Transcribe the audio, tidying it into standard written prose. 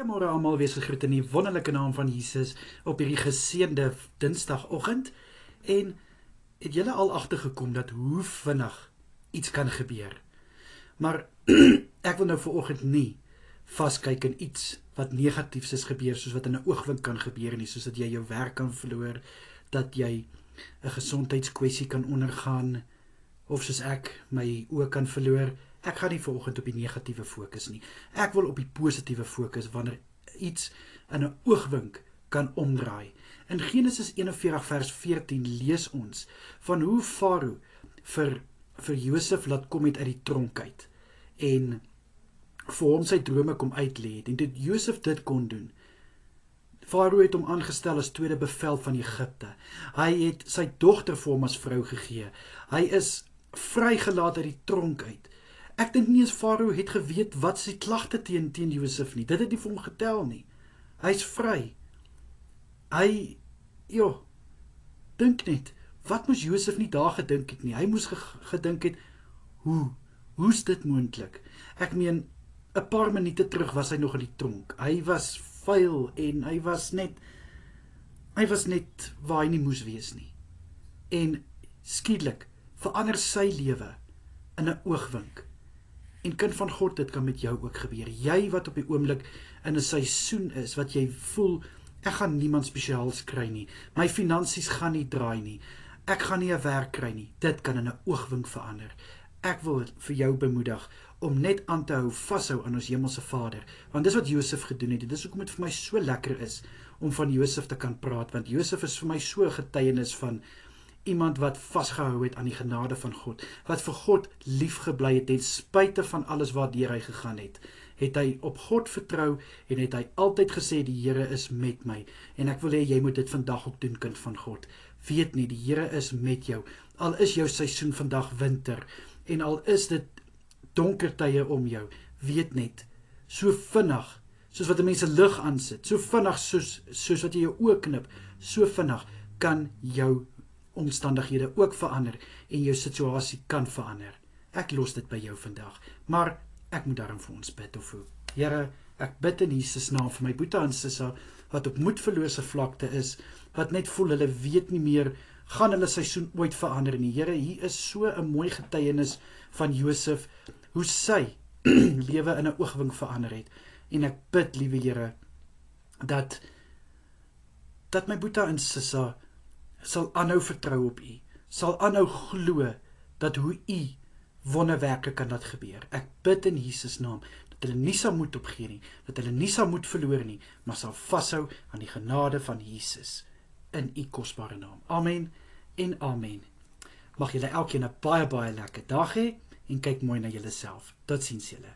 Goeiemôre almal, wees gegroet in die wonderlike naam van Jesus op hierdie geseënde Dinsdagoggend. En het julle al agtergekom dat hoe vinnig iets kan gebeur? Maar ek wil nou vanoggend nie vaskyk in iets wat negatiefs is gebeur, soos wat in 'n oogwink kan gebeur nie, soos dat jy jou werk kan verloor, dat jy 'n gesondheidskwessie kan ondergaan, of soos ek my oë kan verloor. Ek gaan nie vanoggend op die negatiewe fokus nie. Ek wil op die positiewe fokus wanneer iets in 'n oogwink kan omdraai. In Genesis 41 vers 14 lees ons van hoe Farao vir Josef laat kom het uit die tronk uit en vir hom sy drome kom uitlê het. En toe Josef dit kon doen, Farao het hom aangestel as tweede bevel van Egipte. Hy het sy dogter vir hom as vrou gegee. Hy is vrygelaat uit die tronk uit. Ek dink nie eens Farao het geweet wat sy klagte teen Josef nie. Dit het nie vir hom getel nie. Hy's vry. Dink net, wat moes Josef nie daar gedink het nie? Hy moes gedink het, hoe's dit moontlik? Ek meen, 'n paar minute terug was hy nog in die tronk. Hy was vuil en hy was net waar hy nie moes wees nie. En skielik verander sy lewe in 'n oogwink. En kind van God, dit kan met jou ook gebeur. Jy wat op die oomblik in 'n seisoen is, wat jy voel, ek gaan niemand spesiaals kry nie. My finansies gaan nie draai nie. Ek gaan nie 'n werk kry nie. Dit kan in 'n oogwink verander. Ek wil vir jou bemoedig om net aan te vashou aan ons Hemelse Vader. Want dis wat Josef gedoen het. Dit is hoekom dit vir my so lekker is om van Josef te kan praat. Want Josef is vir my so 'n getuienis van iemand wat vasgehou het aan die genade van God, wat vir God liefgebly het, ten spyte van alles waardeur hy gegaan het hy op God vertrou en het hy altyd gesê, die Here is met my. En ek wil hê jy moet dit vandag ook doen, kind van God. Weet nie, die Here is met jou. Al is jou seisoen vandag winter en al is dit donker tye om jou, weet net, so vinnig, soos wat 'n mens 'n lig aansit, so vinnig soos wat jy jou oë knip, so vinnig kan jou omstandighede ook verander en jou situasie kan verander. Ek los dit by jou vandag, maar ek moet daarom vir ons bid of hoe. Here, ek bid in Jesus naam vir my boetie en sissa wat op moedverlose vlakte is, wat net voel hulle weet nie meer, gaan hulle seisoen ooit verander nie. Here, hier is so 'n mooi getuienis van Josef, hoe sy lewe in 'n oogwink verander het. En ek bid, liewe Here, dat my boetie en sissa sal aanhou vertrou op U, sal aanhou glo dat hoe U wonderwerke kan laat gebeur. Ek bid in Jesus naam, dat hulle nie sal moed opgee nie, dat hulle nie sal moed verloor nie, maar sal vashou aan die genade van Jesus, in U kosbare naam. Amen en amen. Mag julle elkeen 'n baie, baie lekker dag hê, en kyk mooi na julle self. Totsiens julle.